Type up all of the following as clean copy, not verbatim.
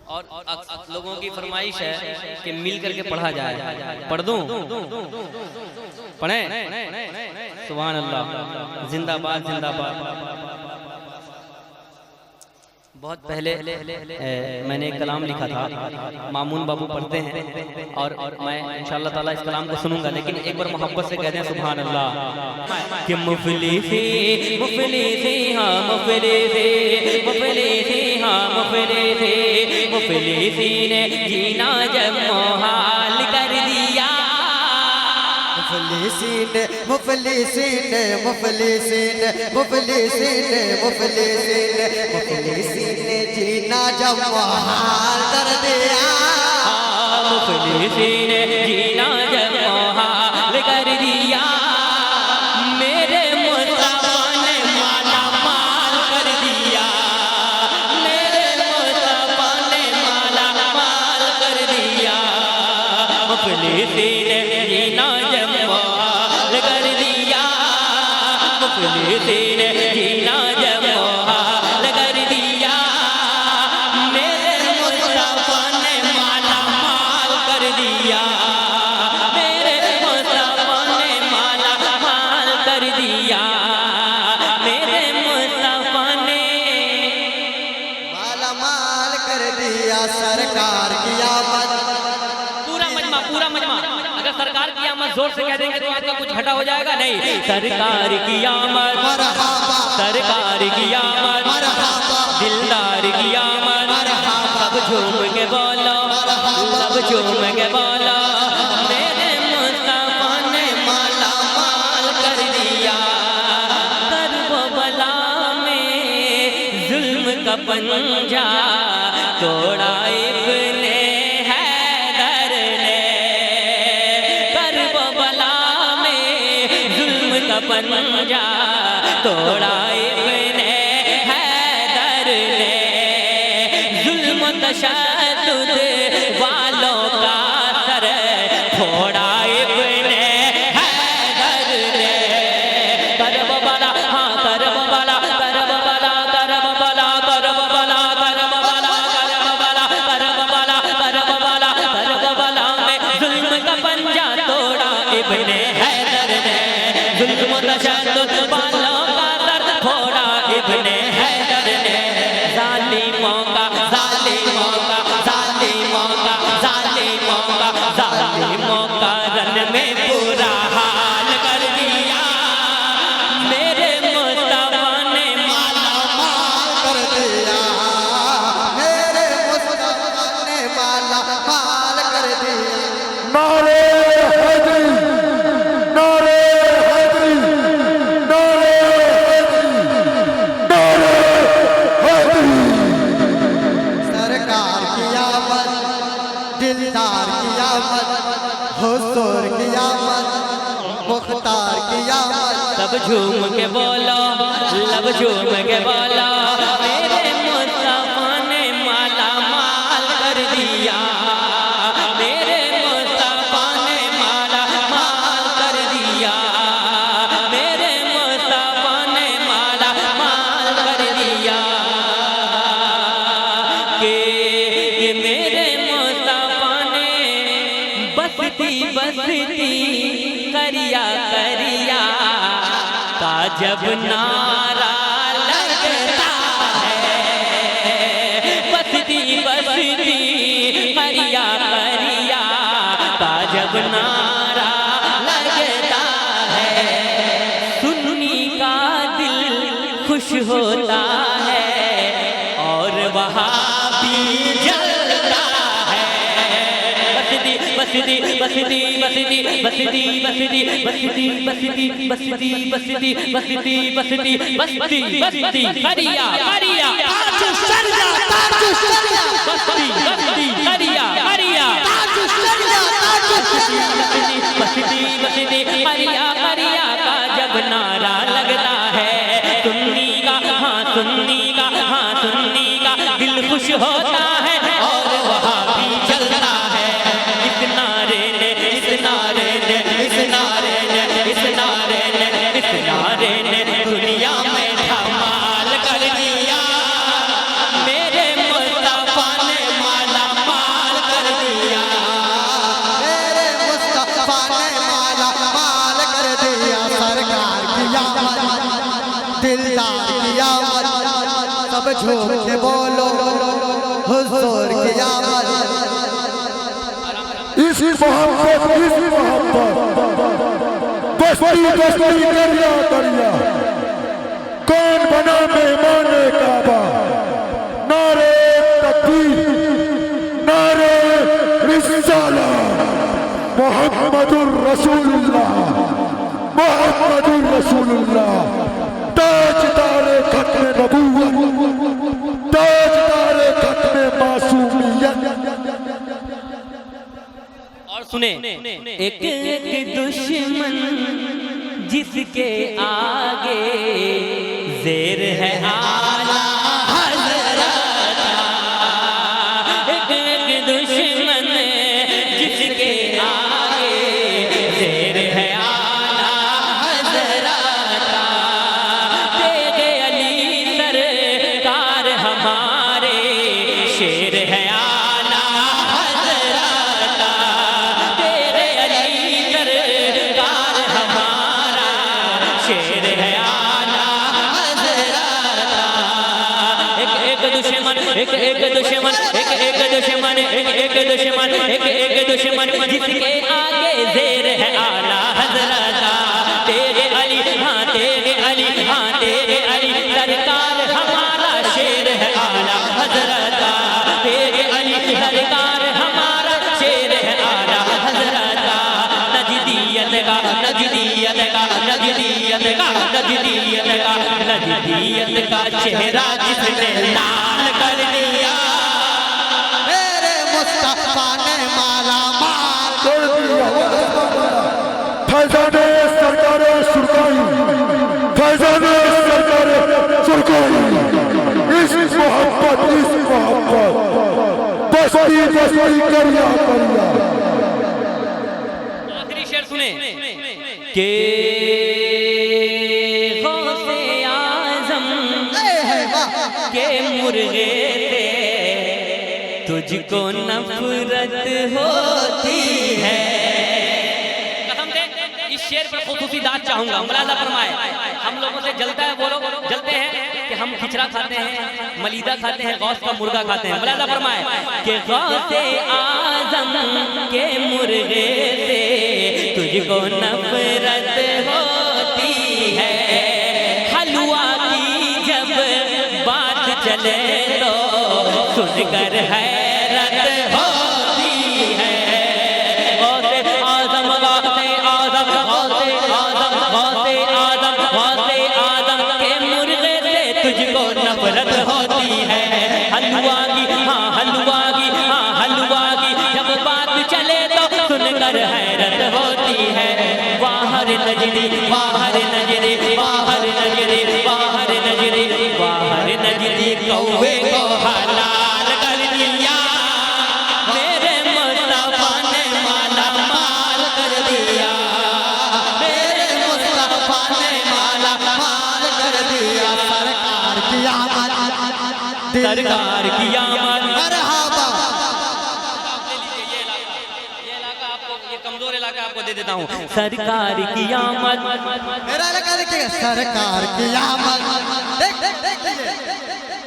और लोगों की फरमाइश है कि मिल करके पढ़ा जाए। पढ़ दूं? पढ़े? सुभान अल्लाह, जिंदाबाद जिंदाबाद। बहुत पहले मैंने एक कलाम लिखा था, मामून बाबू पढ़ते हैं और मैं इंशाअल्लाह ताला इस कलाम को सुनूंगा, लेकिन एक बार मोहब्बत से कहते हैं सुभान अल्लाह। कि मुफलिसी मुफलिसी हाँ मुफलिसी मुफलिसी हाँ मुफलिसी मुफलिसी ने जीना जब मोहाल कर दिया। मुफलिसीन मुफलिसीन मुफलिसीन मुफलिसीन मुफलिसीन मुफलिसीन जीना जब मुहाल कर दिया। मुफलिसीन जीना जब मुहाल कर दिया। मेरे मुस्तफा ने माला माल कर दिया। मेरे मुस्तफा ने माला माल कर दिया। मुफलिसीन जीना जब मुहाल कर दिया। मुफलिसीन जीना जब मुहाल कर दिया। मेरे मुस्तफा ने माला माल कर दिया। मेरे मुस्तफा ने माला माल कर दिया। मेरे मुस्तफा ने माला माल कर दिया। सरकार की आमद, पूरा मजमा अगर सरकार की आमद जोर से कह देंगे तो आपका कुछ घटा हो जाएगा। नहीं, सरकार की आमद, सरकार की आमद, दिलदार की आमद, सब झूम के बोलो, सब झूम के बोलो। मेरे मुस्तफा ने माला माल कर दिया। करबला में जुल्म का पंजा तोड़ा इब्ने हैदर ने। करबला में जुल्म का पंजा तोड़ा इब्ने हैदर ने। जुल्म तशद्दुद वालों का सर फोड़ा इब्ने हैदर ने। करबला हाँ Karbala Karbala Karbala Karbala Karbala Karbala Karbala Karbala Karbala में जुल्म का पंजा तोड़ा इब्ने हैदर ने। जुल्म तशद्दुद वालों का सर फोड़ा इब्ने हैदर ने। जालिमों का जालिमों का जालिमों का जालिमों का जालिमों का रन में बुरा हाल कर दिया। मेरे मुस्तफा ने माला माल कर दिया। मेरे मुस्तफा ने माला माल कर दिया। नारे हैदरी, नारे हैदरी, नारे हैदरी, नारे हैदरी। सरकार की आमद, दिलदार की आमद, हुजूर की आमद, मुख्तार की आमद। सब झूम के बोलो, लब झूम के बोलो। मेरे मुस्तफा ने माला माल कर दिया। मेरे मुस्तफा ने माला माल कर दिया। मेरे मुस्तफा ने माला माल कर दिया। कि मेरे मुस्तफा ने बसती बसती करिया करिया का जब नारा लगता है। बसती बसती करिया करिया का जब नारा लगता है। सुन्नी का दिल खुश होता है और वहाबी जलता है। बसती बसती बसती बसती बसती बसती बसती बसती बसती बसती बसती बसती बसती बसती करिया करिया ताजु सरिया, ताजु सरिया, बसती बसती करिया करिया ताजु सरिया, ताजु सरिया। बसती बसती करिया करिया का जब नारा लगता है। सुन्नी का हाँ सुन्नी का हाँ सुन्नी का दिल खुश होता है और वहाँ भी चलता है। इस नारे ने इस नारे ने इस नारे ने इस नारे ने इस नारे ने दुनिया में धमाल कर दिया। मेरे मुस्तफा ने माला सब झूम के बोलो हुजूर की आमद। इस मोहब्बत बस्ती बस्ती करिया करिया कौन बना मेहमान काबा। नारे तकबीर नारे रिसाला मोहम्मदुर रसूलुल्लाह मोहम्मदुर रसूलुल्लाह ताजदारे खत्म नबूवत ताजदारे खत्म मासूमियत। और सुने एक एक दुश्मन जिसके आगे ज़ेर है आला हज़रत। एक एक दुश्मन जिसके आगे ज़ेर है आला हज़रत। तेरे अली सरकार हमारे शेर है आला हज़रत। तेरे अली सरकार हमारा शेर है आला हज़रत। एक एक दुश्मन एक एक दुश्मन एक एक दुश्मन एक एक दुश्मन एक एक दुश्मन जिसके आगे ज़ेर है आला हज़रत। तेरे अली हाँ तेरे अली हाँ तेरे अली सरकार हमारा शेर है आला हज़रत। तेरे अली सरकार हमारा शेर है आला हज़रत। नजदीयत का नजदीयत का नजदीयत का नजदीयत का नजदीयत का चेहरा जिसने लाल कर दिया। मेरे मुस्तफा ने माला माल कर दिया फैजाने सरकारे सुरकाई फैजाने सरकारे सुरकाई। इस मोहब्बत बस्ती बस्ती करिया करिया। आखिरी शेर सुने के गौसे आज़म के मुर्गे से तुझको नफरत होती है। कसम से इस शेर पर खुसूसी दाद चाहूंगा। मुलाजा फरमाए हम लोगों से जलता है वो लोग जलते हैं कि हम खिचड़ा खाते हैं मलीदा खाते हैं गौस का मुर्गा खाते हैं। मुलाजा फरमाए कि गौसे आज़म के मुर्गे से तुझको नफरत होती है। हलवा की जब बात चले तो सुनकर हैरत होती है। गौसे आज़म गौसे आज़म गौसे आज़म गौसे आज़म गौसे आज़म के मुर्गे से तुझको नफरत होती है। हलवा की हाँ हलवा की हाँ हलवा की जब बात चले तो सुनकर हैरत होती है। बाहर नजरी बाहर नजरी बाहर नजरी बाहर नजरी बाहर नजरी कौवे को हलाल कर दिया। मेरे मुस्तफा ने माला माल कर दिया। मेरे मुस्तफा ने माला माल कर दिया। सरकार की आमद सरकार की आमद। मरहबा। ये कमजोर इलाका आपको दे देता हूँ। सरकार की आमद। मेरा लगा देखिएगा सरकार की आमद। देख देख देखिए।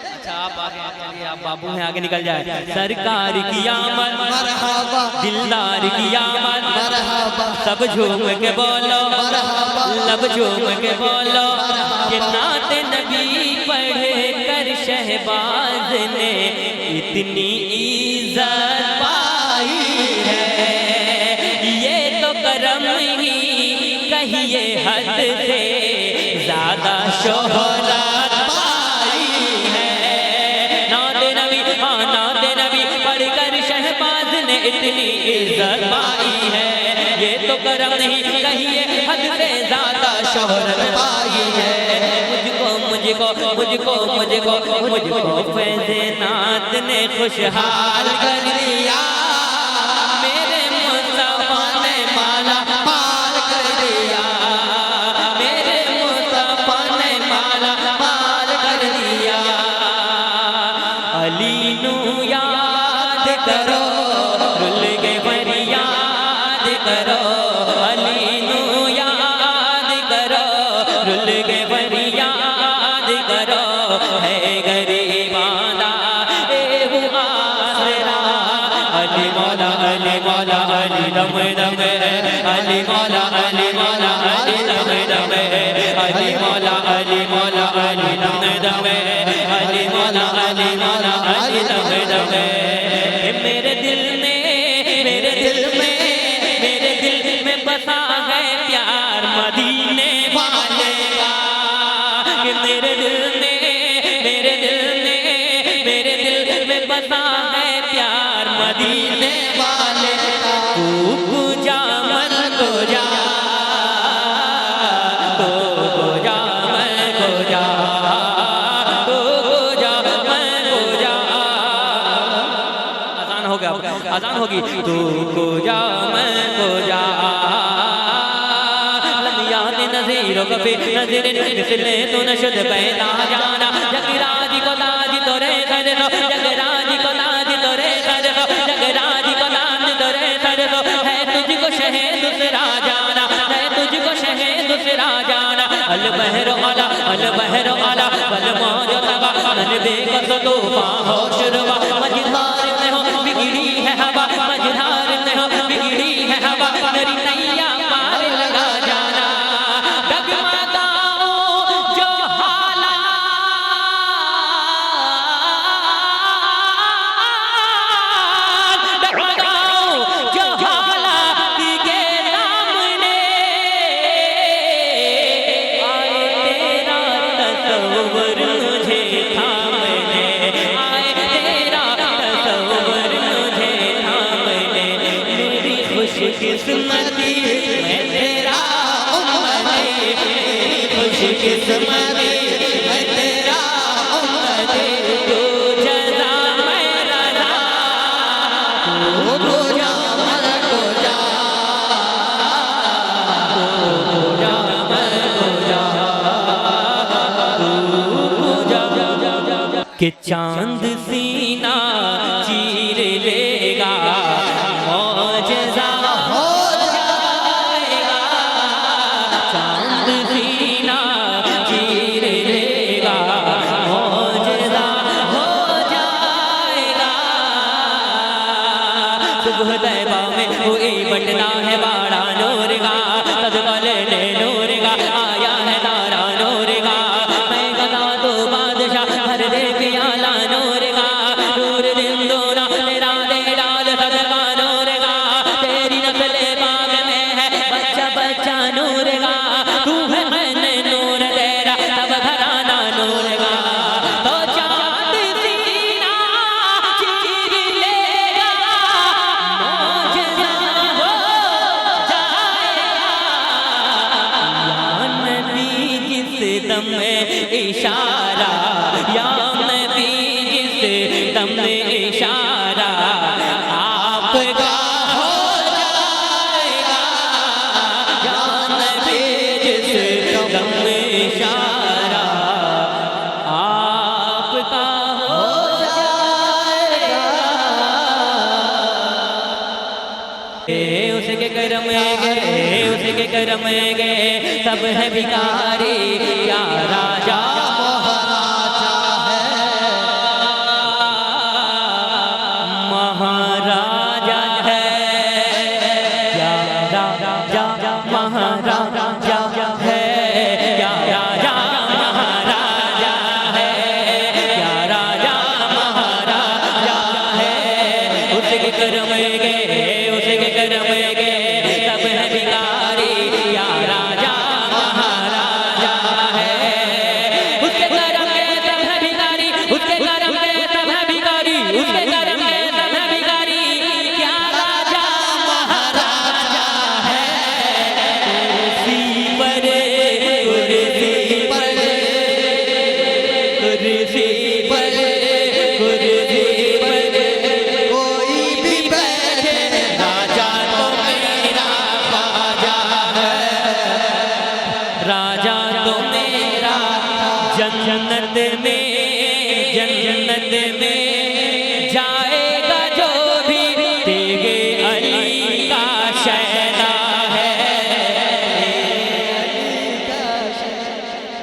अच्छा आप आगे चलिए आप बाबू हैं आगे निकल जाए। सरकार की आमद मरहबा दिलदार की आमद। मरहबा सब झूम के बोलो लब झूम के बोलो कि नाते नबी पढ़ कर शहबाज ने इतनी इज्जत पाई है। ये तो करम ही कहिए हद से ज्यादा शोहरत पाई है। नाते नबी हाँ नाते नबी पढ़ कर शहबाज ने इतनी इज्जत पाई है। ये तो करम नहीं कहिए हद से ज्यादा शोहरत पाई है। मुझको मुझको मुझको मुझको मुझको फैज़े नात ने खुशहाल कर दिया। मेरे मुस्तफा ने माला माल कर दिया। मेरे मुस्तफा ने माला माल कर दिया। अली नू याद करो रुल गए फरियाद करो। अली नू याद करो रुल गए फरियाद करो है गरीब अली मौला अली मौला अली दम दम अली मौला अली मौला अली दम दम अली मौला अली मौला अली दम दम अली मौला अली मौला अली दम दम। मेरे दिल में मेरे दिल में मेरे दिल में बसा है प्यार मदीने वाले का। मेरे दिल में मेरे दिल में मेरे दिल में बसा है प्यार मदीने वाले का। तू जा मन को जा तो जा मन को जा तो जा मन को जा। आसान हो गया आसान होगी। तू को जा मन को जा नज़ीरों कभी नज़ीर मिसले तो नशद पैदा जाना। जगराज को ताज तोरे कर दो जगराज को ताज तोरे कर दो जगराज को ताज तोरे कर दो। है तुझको शहे दूसरा जाना है तुझको शहे दूसरा जाना। अल बहर आला बल मौज तबा मन बेकस तूफान हो शुरुआ। मझधार में हो बिगड़ी है हवा मझधार में हो बिगड़ी है हवा। मेरी नैया पार लगा जाना। खुशकिस्मती मैं तेरा उम्मती खुशकिस्मती मैं तेरा उम्मती। तू जज़ा मैं रज़ा तू जा मन को जा तू जा मन को जा तू जा कि चांद सीना चीर लेगा मौजज़ा तैबा में हुई बटना है बाड़ा नूर का तदकल ने नूर का आया है तारा नूर का। मैं गदा तो बादशाह हर दे प्याला नूर का नूर दिन दोना तेरा दे डाल सदका नूर का। तेरी नस्ल पाक में है बच्चा बच्चा नूर का। तू है मैंने नूर तेरा तब घराना नूर का। तो चांद सीना चीर लेगा मौजज़ा हो जाएगा। या नबी जिस दम में इशारा या नबी जिस दम में इशारा आपका हो जाएगा। या नबी जिस दम में इशारा आपका हो जाएगा। उसके करम गए उसके करम गए सब है भिखारी या राजा महाराजा है या राजा महाराजा है या राजा महाराजा है या राजा महाराजा है। उसके करम गए